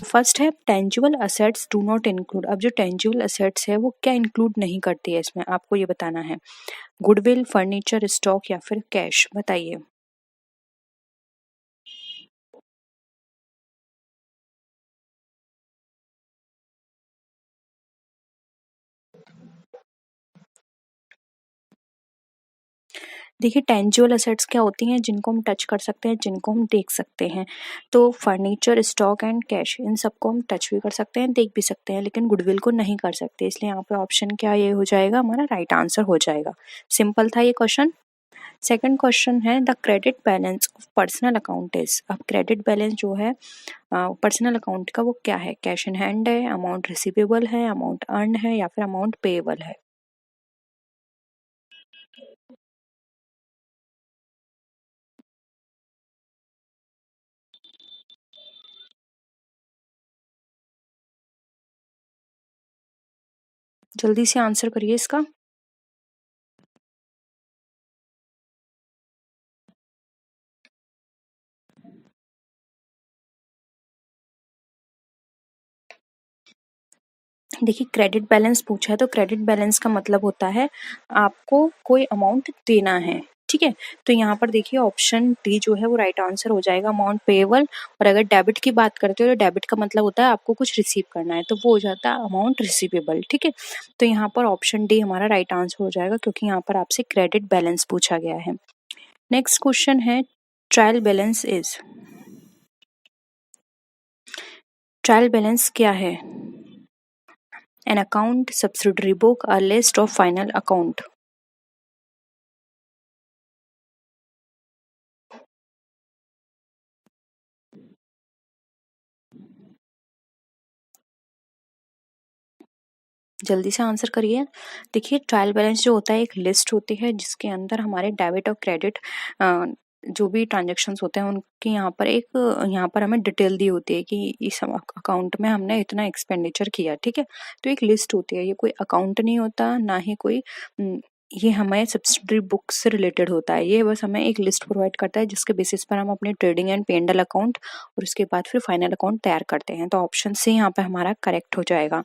First है tangible assets do not include. अब जो टेंजिबल असेट्स है वो क्या इंक्लूड नहीं करती है इसमें, आपको ये बताना है। गुडविल, फर्नीचर, स्टॉक या फिर कैश, बताइए। देखिए टेंजिबल असेट्स क्या होती हैं, जिनको हम टच कर सकते हैं, जिनको हम देख सकते हैं। तो फर्नीचर, स्टॉक एंड कैश, इन सबको हम टच भी कर सकते हैं, देख भी सकते हैं, लेकिन गुडविल को नहीं कर सकते। इसलिए यहाँ पे ऑप्शन क्या ये हो जाएगा, हमारा राइट आंसर हो जाएगा। सिंपल था ये क्वेश्चन। सेकंड क्वेश्चन है the credit balance of personal account is. अब क्रेडिट बैलेंस जो है पर्सनल अकाउंट का वो क्या है, कैश इन हैंड है, अमाउंट रिसीवेबल है, अमाउंट अर्न है या फिर अमाउंट पेएबल है। जल्दी से आंसर करिए इसका। देखिए क्रेडिट बैलेंस पूछा है, तो क्रेडिट बैलेंस का मतलब होता है आपको कोई अमाउंट देना है, ठीक है। तो यहाँ पर देखिए ऑप्शन डी जो है वो राइट आंसर हो जाएगा, अमाउंट पेएबल। और अगर डेबिट की बात करते हो तो डेबिट का मतलब होता है आपको कुछ रिसीव करना है, तो वो हो जाता है अमाउंट रिसीवेबल, ठीक है। तो यहाँ पर ऑप्शन डी हमारा राइट आंसर हो जाएगा, क्योंकि यहाँ पर आपसे क्रेडिट बैलेंस पूछा गया है। नेक्स्ट क्वेश्चन है trial balance is. Trial balance क्या है, an account, subsidiary book, a list of final account. जल्दी से आंसर करिए। देखिए ट्रायल बैलेंस जो होता है एक लिस्ट होती है जिसके अंदर हमारे डेबिट और क्रेडिट जो भी ट्रांजेक्शन्स होते हैं उनकी यहाँ पर एक यहाँ पर हमें डिटेल दी होती है कि इस अकाउंट में हमने इतना एक्सपेंडिचर किया, ठीक है। तो एक लिस्ट होती है, ये कोई अकाउंट नहीं होता, ना ही कोई ये हमें सब्सिडरी बुक से रिलेटेड होता है। ये बस हमें एक लिस्ट प्रोवाइड करता है जिसके बेसिस पर हम अपने ट्रेडिंग एंड पेंडल अकाउंट और उसके बाद फिर फाइनल अकाउंट तैयार करते हैं। तो ऑप्शन सी यहाँ पे हमारा करेक्ट हो जाएगा।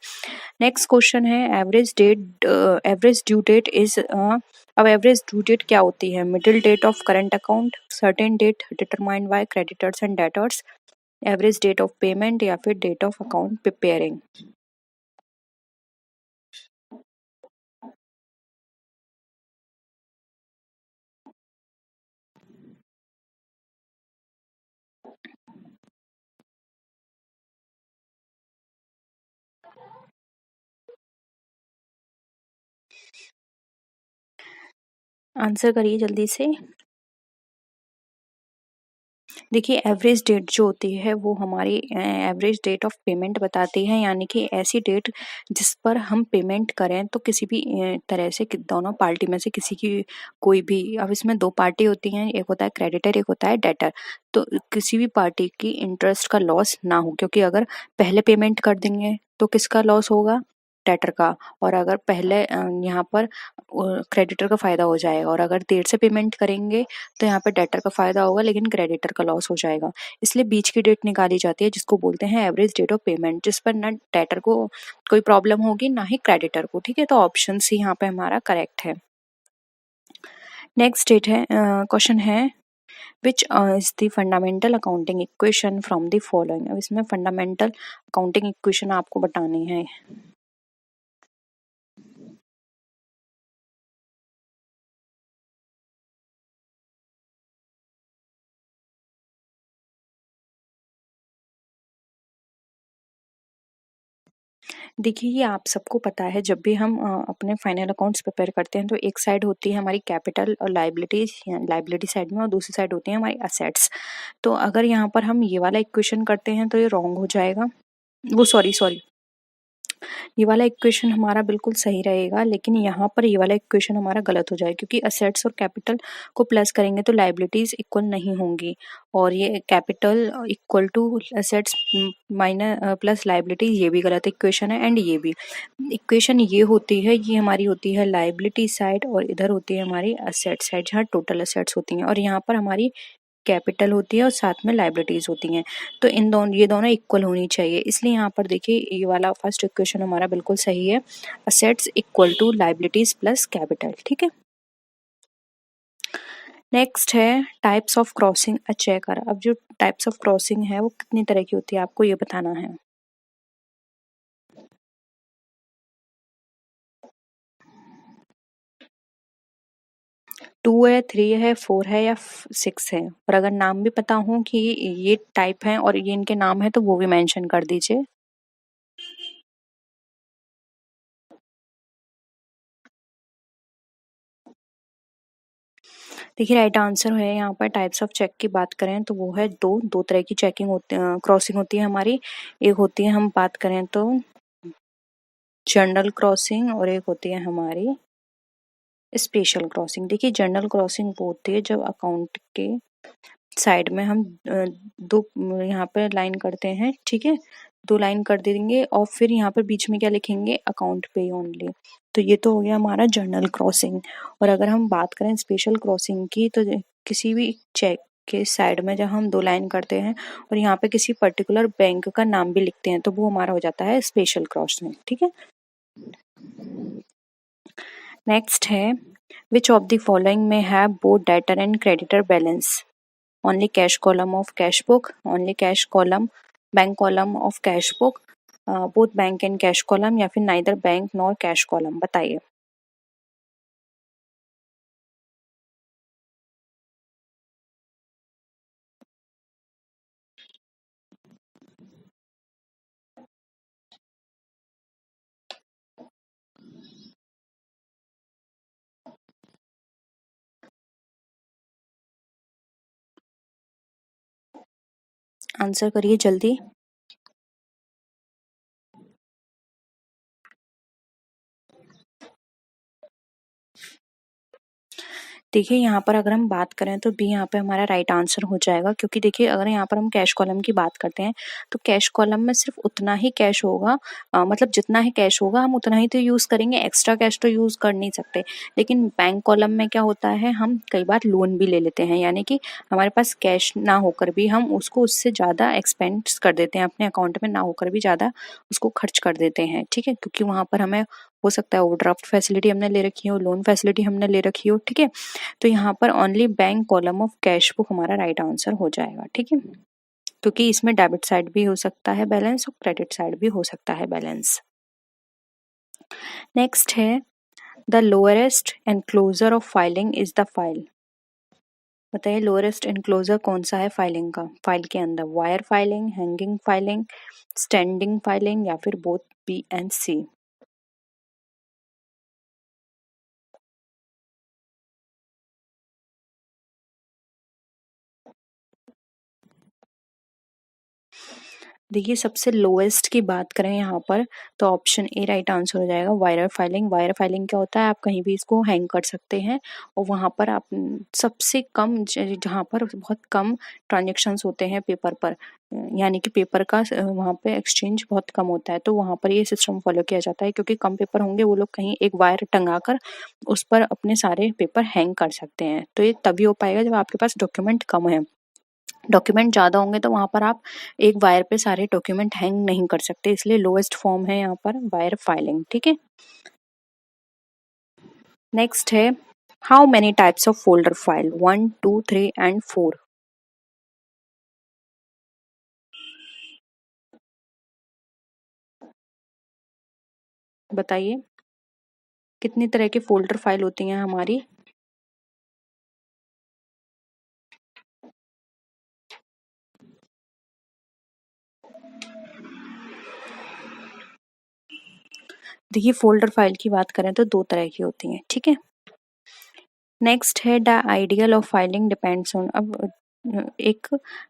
नेक्स्ट क्वेश्चन है एवरेज ड्यू डेट इज। अब एवरेज ड्यू डेट क्या होती है, middle date of current account, certain date determined by creditors and debtors, average date of payment या फिर date of account preparing. Answer करिए जल्दी से। देखिए एवरेज डेट जो होती है वो हमारी एवरेज डेट ऑफ पेमेंट बताती है, यानी कि ऐसी डेट जिस पर हम पेमेंट करें तो किसी भी तरह से दोनों पार्टी में से किसी की कोई भी। अब इसमें दो पार्टी होती हैं, एक होता है क्रेडिटर, एक होता है डेटर। तो किसी भी पार्टी की इंटरेस्ट का लॉस ना हो, क्योंकि अगर पहले पेमेंट कर देंगे तो किसका लॉस होगा, डेटर का। और अगर पहले यहाँ पर क्रेडिटर का फायदा हो जाएगा, और अगर देर से पेमेंट करेंगे तो यहाँ पे डेटर का फायदा होगा लेकिन क्रेडिटर का लॉस हो जाएगा। इसलिए बीच की डेट निकाली जाती है जिसको बोलते हैं एवरेज डेट ऑफ पेमेंट, जिस पर ना डेटर को कोई प्रॉब्लम होगी ना ही क्रेडिटर को, ठीक है। तो ऑप्शन सी यहाँ पे हमारा करेक्ट है। नेक्स्ट डेट है क्वेश्चन है which is the fundamental accounting equation from the following. अब इसमें फंडामेंटल अकाउंटिंग इक्वेशन आपको बतानी है। देखिए ये आप सबको पता है, जब भी हम अपने फाइनल अकाउंट्स प्रिपेयर करते हैं तो एक साइड होती है हमारी कैपिटल और लाइबिलिटीज, लाइबिलिटी साइड में, और दूसरी साइड होती है हमारी असेट्स। तो अगर यहाँ पर हम ये वाला इक्वेशन करते हैं तो ये रॉन्ग हो जाएगा, वो सॉरी सॉरी ये वाला इक्वेशन हमारा बिल्कुल सही रहेगा, लेकिन यहाँ पर ये वाला इक्वेशन हमारा गलत हो जाएगा, क्योंकि असेट्स और कैपिटल को प्लस करेंगे तो लाइबिलिटीज इक्वल नहीं होंगी, और ये capital equal to assets minus plus liability, ये भी गलत इक्वेशन है। एंड ये भी इक्वेशन ये होती है, ये हमारी होती है लाइबिलिटी साइड, और इधर होती है हमारी असेट साइड जहाँ टोटल असेट्स होती हैं, और यहाँ पर हमारी कैपिटल होती है और साथ में लाइबिलिटीज होती हैं। तो ये दोनों इक्वल होनी चाहिए, इसलिए यहाँ पर देखिए ये वाला फर्स्ट इक्वेशन हमारा बिल्कुल सही है, assets equal to liabilities plus capital. ठीक है, नेक्स्ट है types of crossing a cheque. अब जो टाइप्स ऑफ क्रॉसिंग है वो कितनी तरह की होती है आपको ये बताना है। 2 है, 3 है, 4 है या 6 है, और अगर नाम भी पता हो कि ये टाइप है और ये इनके नाम है तो वो भी मेंशन कर दीजिए। देखिए राइट आंसर है यहाँ पर, टाइप्स ऑफ चेक की बात करें तो वो है दो तरह की चेकिंग होती क्रॉसिंग होती है हमारी। एक होती है, हम बात करें तो जनरल क्रॉसिंग, और एक होती है हमारी स्पेशल क्रॉसिंग। देखिए जनरल क्रॉसिंग वो होती है जब अकाउंट के साइड में हम दो यहाँ पे लाइन करते हैं, ठीक है, 2 लाइन कर देंगे और फिर यहाँ पर बीच में क्या लिखेंगे, अकाउंट पे ओनली। तो ये तो हो गया हमारा जनरल क्रॉसिंग। और अगर हम बात करें स्पेशल क्रॉसिंग की, तो किसी भी चेक के साइड में जब हम 2 लाइन करते हैं और यहाँ पे किसी पर्टिकुलर बैंक का नाम भी लिखते हैं तो वो हमारा हो जाता है स्पेशल क्रॉसिंग। ठीक है, नेक्स्ट है विच ऑफ द फॉलोइंग में have both debtor and creditor balance, only cash column of cash book, only cash column bank column of cash book, both bank and cash column, या फिर neither bank nor cash column। बताइए। Answer करिए जल्दी। देखिए यहाँ पर अगर हम बात करें तो बी यहाँ पे हमारा राइट आंसर हो जाएगा, क्योंकि देखिए अगर यहाँ पर हम कैश कॉलम की बात करते हैं तो कैश कॉलम में सिर्फ उतना ही कैश होगा, मतलब जितना ही कैश होगा हम उतना ही तो यूज़ करेंगे, एक्स्ट्रा कैश तो यूज़ कर नहीं सकते। लेकिन बैंक कॉलम में क्या होता है, हम कई बार लोन भी ले लेते हैं, यानी कि हमारे पास कैश ना होकर भी हम उसको उससे ज़्यादा एक्सपेंस कर देते हैं, अपने अकाउंट में ना होकर भी ज़्यादा उसको खर्च कर देते हैं। ठीक है, क्योंकि वहाँ पर हमें हो सकता है ओवरड्राफ्ट फैसिलिटी हमने ले रखी हो, लोन फैसिलिटी हमने ले रखी हो। ठीक है, तो यहाँ पर only bank column of cash book हमारा राइट आंसर हो जाएगा। ठीक है, क्योंकि इसमें डेबिट साइड भी हो सकता है बैलेंस और क्रेडिट साइड भी हो सकता है बैलेंस। नेक्स्ट है the lowest enclosure of filing is the file. बताइए लोअरेस्ट एनक्लोजर कौन सा है फाइलिंग का, फाइल के अंदर, wire filing, hanging filing, standing filing, या फिर बोथ बी एंड सी। देखिए सबसे लोएस्ट की बात करें यहाँ पर तो ऑप्शन ए राइट आंसर हो जाएगा, वायरल फाइलिंग। वायरल फाइलिंग क्या होता है, आप कहीं भी इसको हैंग कर सकते हैं और वहाँ पर आप सबसे कम जहाँ पर बहुत कम ट्रांजेक्शन्स होते हैं पेपर पर, यानी कि पेपर का वहाँ पे एक्सचेंज बहुत कम होता है, तो वहाँ पर ये सिस्टम फॉलो किया जाता है, क्योंकि कम पेपर होंगे वो लोग कहीं एक वायर टंगा कर उस पर अपने सारे पेपर हैंग कर सकते हैं। तो ये तभी हो पाएगा जब आपके पास डॉक्यूमेंट कम है, डॉक्यूमेंट ज़्यादा होंगे तो वहाँ पर आप एक वायर पे सारे डॉक्यूमेंट हैंग नहीं कर सकते, इसलिए लोएस्ट फॉर्म है यहाँ पर वायर फाइलिंग। ठीक है, नेक्स्ट है how many types of folder file, 1 2 3 and 4। बताइए कितनी तरह की फोल्डर फाइल होती हैं हमारी। देखिए फोल्डर फाइल की बात करें तो 2 तरह की होती हैं। ठीक है, नेक्स्ट है the ideal of filing depends on. अब एक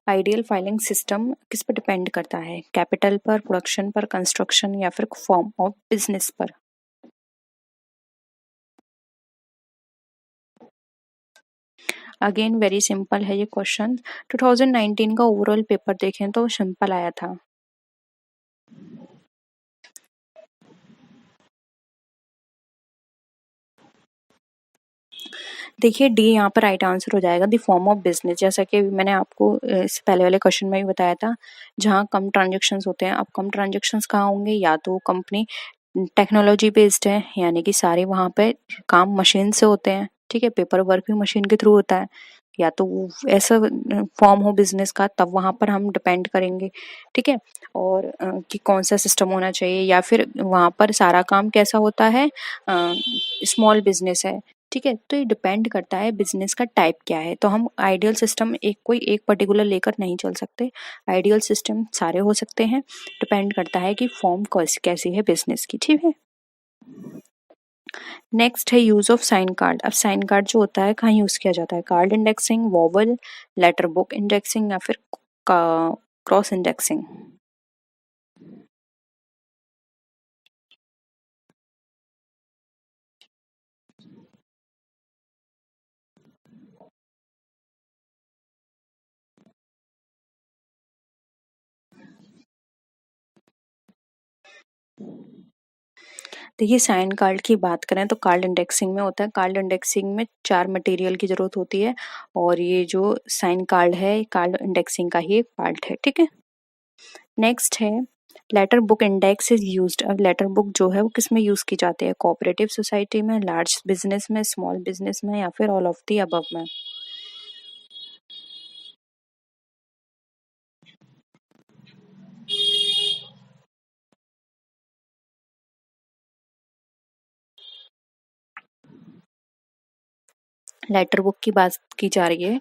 आइडियल फाइलिंग सिस्टम किस पर डिपेंड करता है, कैपिटल पर, प्रोडक्शन पर, कंस्ट्रक्शन, या फिर फॉर्म ऑफ बिजनेस पर। अगेन वेरी सिंपल है ये क्वेश्चन, 2019 का ओवरऑल पेपर देखें तो सिंपल आया था। देखिए डी यहाँ पर राइट आंसर हो जाएगा, द फॉर्म ऑफ बिजनेस। जैसा कि मैंने आपको इससे पहले वाले क्वेश्चन में भी बताया था, जहाँ कम ट्रांजेक्शन्स होते हैं। अब कम ट्रांजेक्शन्स कहाँ होंगे, या तो कंपनी टेक्नोलॉजी बेस्ड है, यानी कि सारे वहाँ पे काम मशीन से होते हैं, ठीक है, पेपर वर्क भी मशीन के थ्रू होता है, या तो वो ऐसा फॉर्म हो बिजनेस का, तब वहाँ पर हम डिपेंड करेंगे, ठीक है। और कि कौन सा सिस्टम होना चाहिए, या फिर वहाँ पर सारा काम कैसा होता है, स्मॉल बिजनेस है, ठीक है। तो ये डिपेंड करता है बिजनेस का टाइप क्या है। तो हम आइडियल सिस्टम कोई एक पर्टिकुलर लेकर नहीं चल सकते, आइडियल सिस्टम सारे हो सकते हैं, डिपेंड करता है कि फॉर्म कैसी है बिजनेस की, ठीक है। नेक्स्ट है यूज ऑफ साइन कार्ड। अब साइन कार्ड जो होता है कहाँ यूज किया जाता है, card indexing, vowel, letter book indexing, या फिर क्रॉस इंडेक्सिंग। देखिए साइन कार्ड की बात करें तो कार्ड इंडेक्सिंग में होता है। कार्ड इंडेक्सिंग में 4 मटेरियल की जरूरत होती है, और ये जो साइन कार्ड है कार्ड इंडेक्सिंग का ही एक पार्ट है, ठीक है। नेक्स्ट है letter book index is used. अब लेटर बुक जो है वो किस में यूज की जाती है, कोऑपरेटिव सोसाइटी में, लार्ज बिजनेस में, स्मॉल बिजनेस में, या फिर ऑल ऑफ दी अबव में। लेटर बुक की बात की जा रही है,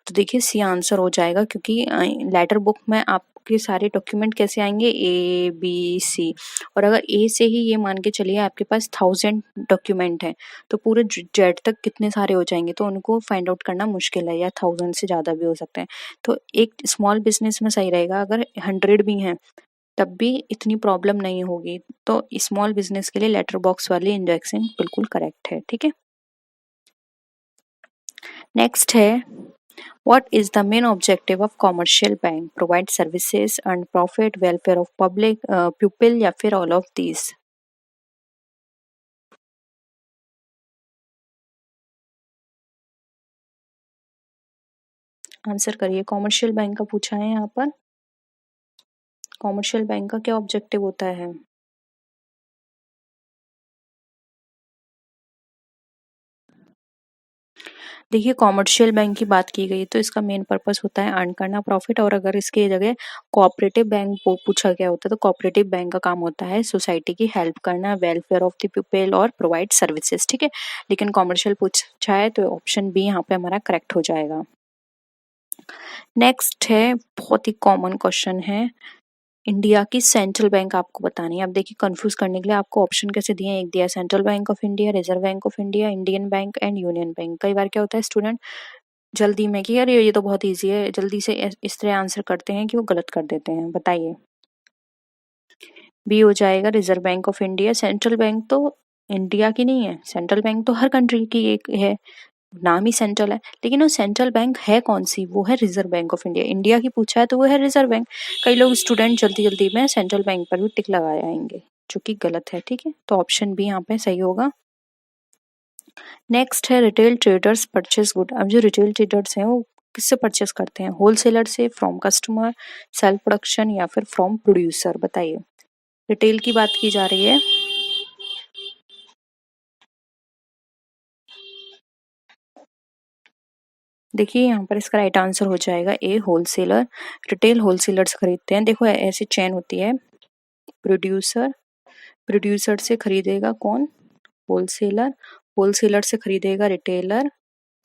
तो देखिए सी आंसर हो जाएगा, क्योंकि लेटर बुक में आपके सारे डॉक्यूमेंट कैसे आएंगे, ए बी सी। और अगर ए से ही ये मान के चलिए आपके पास 1000 डॉक्यूमेंट है, तो पूरे जेड तक कितने सारे हो जाएंगे, तो उनको फाइंड आउट करना मुश्किल है, या 1000 से ज्यादा भी हो सकते हैं। तो एक स्मॉल बिजनेस में सही रहेगा, अगर 100 भी हैं तब भी इतनी प्रॉब्लम नहीं होगी। तो स्मॉल बिजनेस के लिए लेटर बॉक्स वाली इंडेक्सिंग बिल्कुल करेक्ट है, ठीक है। नेक्स्ट है what is the main objective of commercial bank, provide services, earn profit, welfare of public pupil, या फिर all of these। आंसर करिए, कॉमर्शियल बैंक का पूछा है यहाँ पर, कॉमर्शियल बैंक का क्या ऑब्जेक्टिव होता है। देखिए कॉमर्शियल बैंक की बात की गई तो इसका मेन पर्पस होता है अर्न करना प्रॉफिट, और अगर इसके जगह कोऑपरेटिव बैंक पूछा गया होता है तो कोऑपरेटिव बैंक का काम होता है सोसाइटी की हेल्प करना, वेलफेयर ऑफ द पीपल, और प्रोवाइड सर्विसेज, ठीक है। लेकिन कॉमर्शियल पूछा है तो ऑप्शन बी यहाँ पे हमारा करेक्ट हो जाएगा। नेक्स्ट है बहुत ही कॉमन क्वेश्चन है, इंडिया की सेंट्रल बैंक आपको बतानी है। अब देखिए कंफ्यूज करने के लिए आपको ऑप्शन कैसे दिए हैं, एक दिया central bank of India, reserve bank of India, Indian bank and union bank. कई बार क्या होता है स्टूडेंट जल्दी में कि यार ये तो बहुत इजी है, जल्दी से इस तरह आंसर करते हैं कि वो गलत कर देते हैं। बताइए, बी हो जाएगा reserve bank of India. Central bank तो इंडिया की नहीं है, सेंट्रल बैंक तो हर कंट्री की एक है, नाम ही सेंट्रल है, लेकिन वो सेंट्रल बैंक है कौन सी, वो है reserve bank of India. India की पूछा है तो वो है रिजर्व बैंक। कई लोग स्टूडेंट जल्दी जल्दी में सेंट्रल बैंक पर भी टिक लगाए आएंगे, जो कि गलत है, ठीक है। तो ऑप्शन बी यहाँ पे सही होगा। नेक्स्ट है रिटेल ट्रेडर्स परचेस गुड। अब जो रिटेल ट्रेडर्स हैं वो किससे परचेस करते हैं, होलसेलर से, फ्रॉम कस्टमर, सेल्फ प्रोडक्शन, या फिर फ्रॉम प्रोड्यूसर। बताइए, रिटेल की बात की जा रही है। देखिए यहाँ पर इसका राइट आंसर हो जाएगा ए, होलसेलर। रिटेल होलसेलर्स खरीदते हैं। देखो ऐसी चेन होती है, प्रोड्यूसर, प्रोड्यूसर से खरीदेगा कौन, होलसेलर, होलसेलर से खरीदेगा रिटेलर,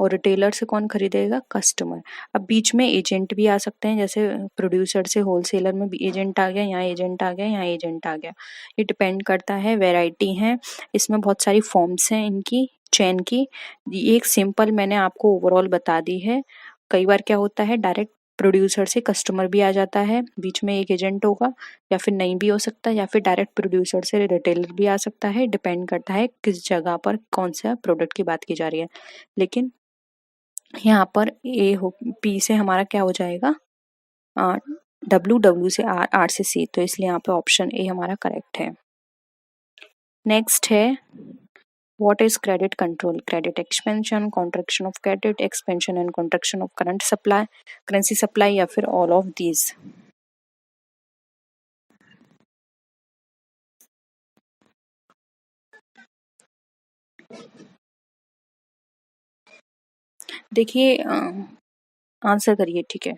और रिटेलर से कौन खरीदेगा, कस्टमर। अब बीच में एजेंट भी आ सकते हैं, जैसे प्रोड्यूसर से होलसेलर में भी एजेंट आ गया, यहाँ एजेंट आ गया, यहाँ एजेंट आ गया। ये डिपेंड करता है, वैरायटी है इसमें, बहुत सारी फॉर्म्स हैं इनकी चेन की। ये एक सिंपल मैंने आपको ओवरऑल बता दी है। कई बार क्या होता है डायरेक्ट प्रोड्यूसर से कस्टमर भी आ जाता है, बीच में एक एजेंट होगा, या फिर नहीं भी हो सकता, या फिर डायरेक्ट प्रोड्यूसर से रिटेलर भी आ सकता है। डिपेंड करता है किस जगह पर कौन सा प्रोडक्ट की बात की जा रही है। लेकिन यहाँ पर ए हो, पी से हमारा क्या हो जाएगा, डब्ल्यू, डब्ल्यू से आर, आर से सी, तो इसलिए यहाँ पे ऑप्शन ए हमारा करेक्ट है। नेक्स्ट है What is credit control? Credit expansion, contraction of credit, expansion and contraction of current supply, currency supply, या फिर all of these? देखिए आंसर करिए, ठीक है।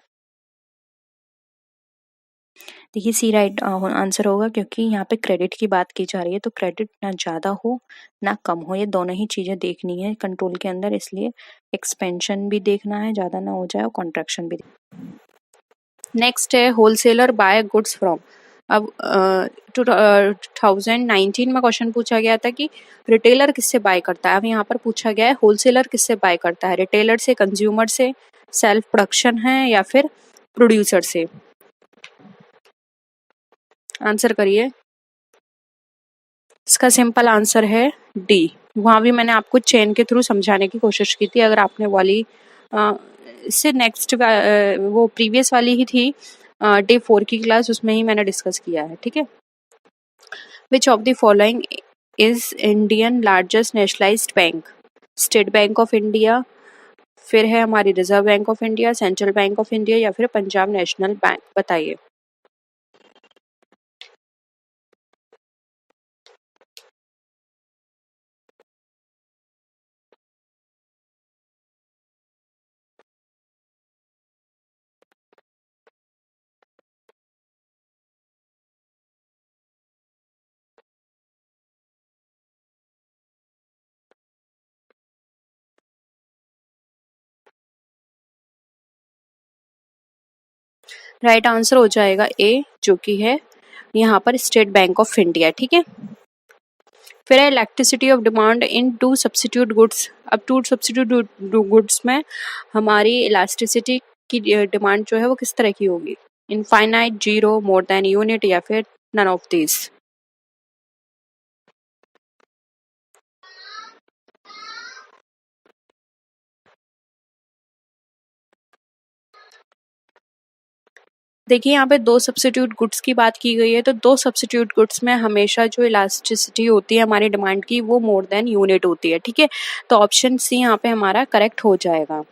देखिए सी राइट आंसर होगा, क्योंकि यहाँ पे क्रेडिट की बात की जा रही है, तो क्रेडिट ना ज़्यादा हो ना कम हो, ये दोनों ही चीज़ें देखनी है कंट्रोल के अंदर, इसलिए एक्सपेंशन भी देखना है, ज़्यादा ना हो जाए, और कॉन्ट्रैक्शन भी। नेक्स्ट है होलसेलर बाय गुड्स फ्रॉम। अब 2019 में क्वेश्चन पूछा गया था कि रिटेलर किससे बाय करता है, अब यहाँ पर पूछा गया है होलसेलर किससे बाय करता है, रिटेलर से, कंज्यूमर से, सेल्फ प्रोडक्शन है, या फिर प्रोड्यूसर से? आंसर करिए। इसका सिंपल आंसर है डी। वहाँ भी मैंने आपको चेन के थ्रू समझाने की कोशिश की थी, अगर आपने वाली इससे नेक्स्ट वो प्रीवियस वाली ही थी डे 4 की क्लास, उसमें ही मैंने डिस्कस किया है, ठीक है। Which of the following is Indian largest nationalised bank? State bank of India, फिर है हमारी reserve bank of India, central bank of India, या फिर पंजाब नेशनल बैंक? बताइए। राइट आंसर हो जाएगा ए, जो कि है यहाँ पर स्टेट बैंक ऑफ इंडिया, ठीक है। फिर है elasticity of demand in two substitute goods. अब टू सब्सिट्यूट गुड्स में हमारी इलास्टिसिटी की डिमांड जो है वो किस तरह की होगी? Infinite, zero, more than unit, या फिर नन ऑफ दिस? देखिए यहाँ पे दो सब्सिट्यूट गुड्स की बात की गई है, तो दो सब्सिट्यूट गुड्स में हमेशा जो इलास्टिसिटी होती है हमारी डिमांड की, वो मोर देन यूनिट होती है, ठीक है। तो ऑप्शन सी यहाँ पे हमारा करेक्ट हो जाएगा।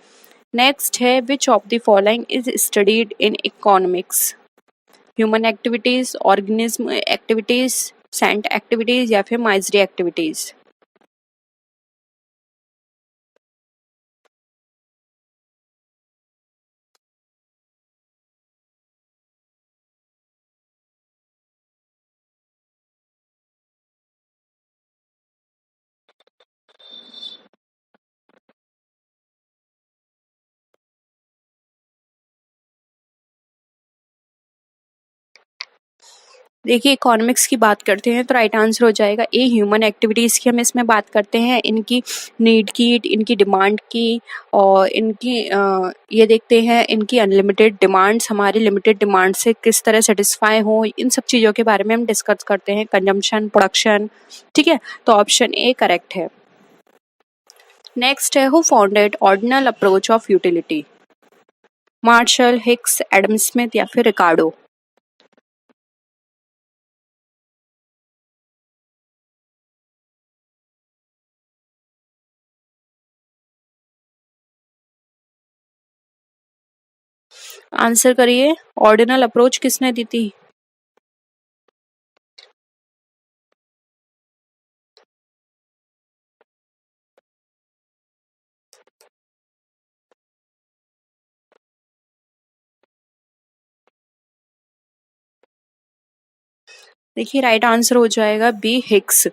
नेक्स्ट है which of the following is studied in economics? Human activities, organism activities, saint activities, या फिर माइजरी एक्टिविटीज? देखिए इकोनॉमिक्स की बात करते हैं तो राइट आंसर हो जाएगा ए, ह्यूमन एक्टिविटीज़ की हम इसमें बात करते हैं, इनकी नीड की, इनकी डिमांड की, और इनकी ये देखते हैं इनकी अनलिमिटेड डिमांड्स हमारी लिमिटेड डिमांड से किस तरह सेटिस्फाई हो, इन सब चीज़ों के बारे में हम डिस्कस करते हैं, कंजम्पशन, प्रोडक्शन, ठीक है। तो ऑप्शन ए करेक्ट है। नेक्स्ट है who founded ordinal approach of utility? Marshall, Hicks, Adam Smith, या फिर रिकार्डो? आंसर करिए। ऑर्डिनल अप्रोच किसने दी थी? देखिए राइट आंसर हो जाएगा बी, हिक्स।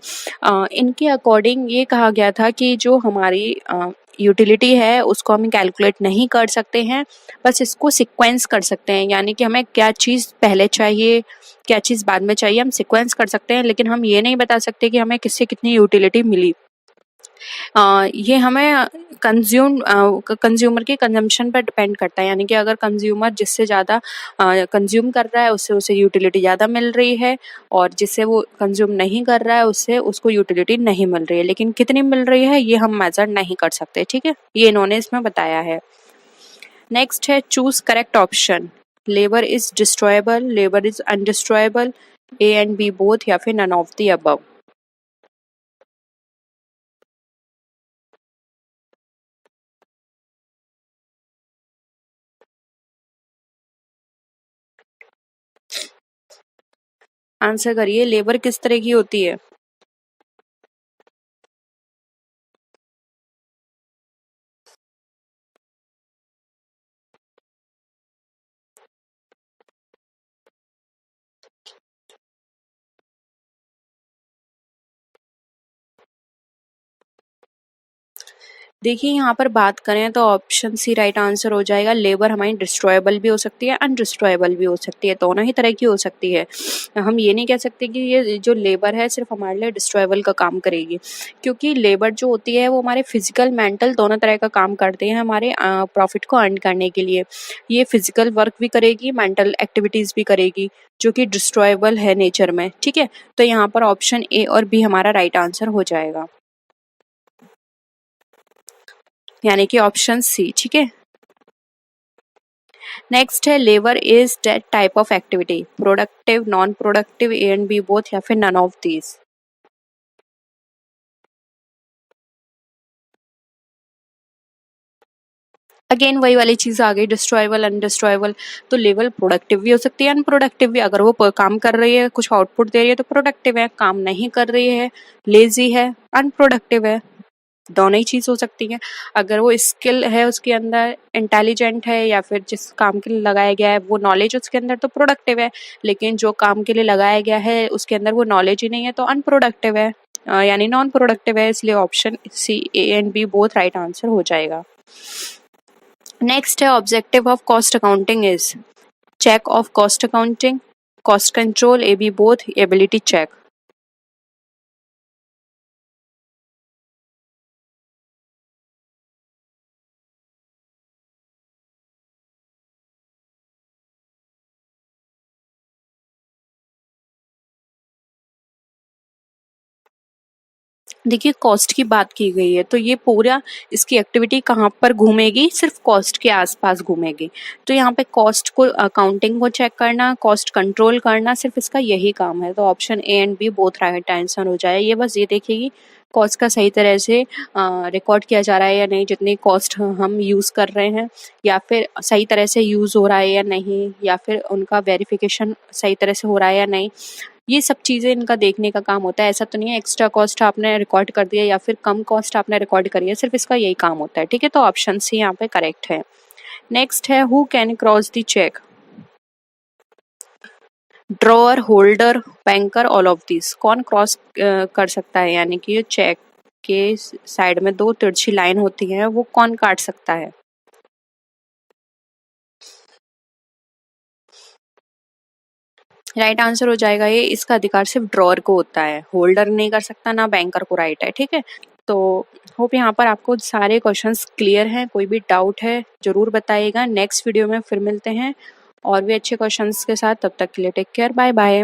इनके अकॉर्डिंग ये कहा गया था कि जो हमारी यूटिलिटी है उसको हम कैलकुलेट नहीं कर सकते हैं, बस इसको सीक्वेंस कर सकते हैं, यानी कि हमें क्या चीज़ पहले चाहिए, क्या चीज़ बाद में चाहिए, हम सीक्वेंस कर सकते हैं, लेकिन हम ये नहीं बता सकते कि हमें किससे कितनी यूटिलिटी मिली। ये हमें कंज्यूमर के कंजम्पशन पर डिपेंड करता है, यानी कि अगर कंज्यूमर जिससे ज़्यादा कंज्यूम कर रहा है उससे उसे यूटिलिटी ज़्यादा मिल रही है, और जिससे वो कंज्यूम नहीं कर रहा है उससे उसको यूटिलिटी नहीं मिल रही है, लेकिन कितनी मिल रही है ये हम मेजर नहीं कर सकते, ठीक है। ये इन्होंने इसमें बताया है। नेक्स्ट है choose correct option. Labour is destroyable, labour is undestroyable, A and B both, या फिर none of the above? Answer करिए, लेबर किस तरह की होती है? देखिए यहाँ पर बात करें तो ऑप्शन सी राइट आंसर हो जाएगा। लेबर हमारी डिस्ट्रॉयबल भी हो सकती है, अनडिस्ट्रॉयबल भी हो सकती है, दोनों ही तरह की हो सकती है। हम ये नहीं कह सकते कि ये जो लेबर है सिर्फ हमारे लिए डिस्ट्रॉयबल का काम करेगी, क्योंकि लेबर जो होती है वो हमारे फिजिकल मेंटल दोनों तरह का काम करते हैं हमारे प्रॉफिट को अर्न करने के लिए। ये फिजिकल वर्क भी करेगी, मेंटल एक्टिविटीज भी करेगी, जो कि डिस्ट्रॉयबल है नेचर में। ठीक है, तो यहाँ पर ऑप्शन ए और बी हमारा राइट आंसर हो जाएगा, यानी कि ऑप्शन सी। ठीक है, नेक्स्ट है labour is that type of activity, productive, non productive, A and B both, या फिर नन ऑफ दीज। अगेन वही वाली चीज आ गई, डिस्ट्रॉयबल अनडिस्ट्रॉयबल। तो लेवल प्रोडक्टिव भी हो सकती है, अनप्रोडक्टिव भी। अगर वो काम कर रही है, कुछ आउटपुट दे रही है तो प्रोडक्टिव है, काम नहीं कर रही है, लेजी है, अनप्रोडक्टिव है। दोनों ही चीज हो सकती है। अगर वो स्किल है उसके अंदर, इंटेलिजेंट है, या फिर जिस काम के लिए लगाया गया है वो नॉलेज उसके अंदर, तो प्रोडक्टिव है। लेकिन जो काम के लिए लगाया गया है उसके अंदर वो नॉलेज ही नहीं है, तो अनप्रोडक्टिव है, यानी नॉन प्रोडक्टिव है। इसलिए option C, A and B both right answer हो जाएगा। नेक्स्ट है objective of cost accounting is check of cost accounting, cost control, A B both, ability check. देखिए कॉस्ट की बात की गई है, तो ये पूरा इसकी एक्टिविटी कहाँ पर घूमेगी? सिर्फ कॉस्ट के आसपास घूमेगी। तो यहाँ पे कॉस्ट को, अकाउंटिंग को चेक करना, कॉस्ट कंट्रोल करना, सिर्फ इसका यही काम है। तो option A and B both right answer हो जाए। ये बस ये देखेगी कॉस्ट का सही तरह से रिकॉर्ड किया जा रहा है या नहीं, जितनी कॉस्ट हम यूज़ कर रहे हैं, या फिर सही तरह से यूज़ हो रहा है या नहीं, या फिर उनका वेरिफिकेशन सही तरह से हो रहा है या नहीं। ये सब चीज़ें इनका देखने का काम होता है। ऐसा तो नहीं है एक्स्ट्रा कॉस्ट आपने रिकॉर्ड कर दिया या फिर कम कॉस्ट आपने रिकॉर्ड करी है, सिर्फ इसका यही काम होता है। ठीक है, तो ऑप्शन सी यहाँ पे करेक्ट है। नेक्स्ट है who can cross the cheque, drawer, holder, banker, all of this. कौन क्रॉस कर सकता है, यानी कि ये चेक के साइड में दो तिरछी लाइन होती है, वो कौन काट सकता है? राइट आंसर हो जाएगा ये, इसका अधिकार सिर्फ ड्रॉअर को होता है, होल्डर नहीं कर सकता, ना बैंकर को राइट है। ठीक है, तो होप यहाँ पर आपको सारे क्वेश्चंस क्लियर हैं। कोई भी डाउट है जरूर बताइएगा। नेक्स्ट वीडियो में फिर मिलते हैं और भी अच्छे क्वेश्चंस के साथ। तब तक के लिए टेक केयर, बाय बाय।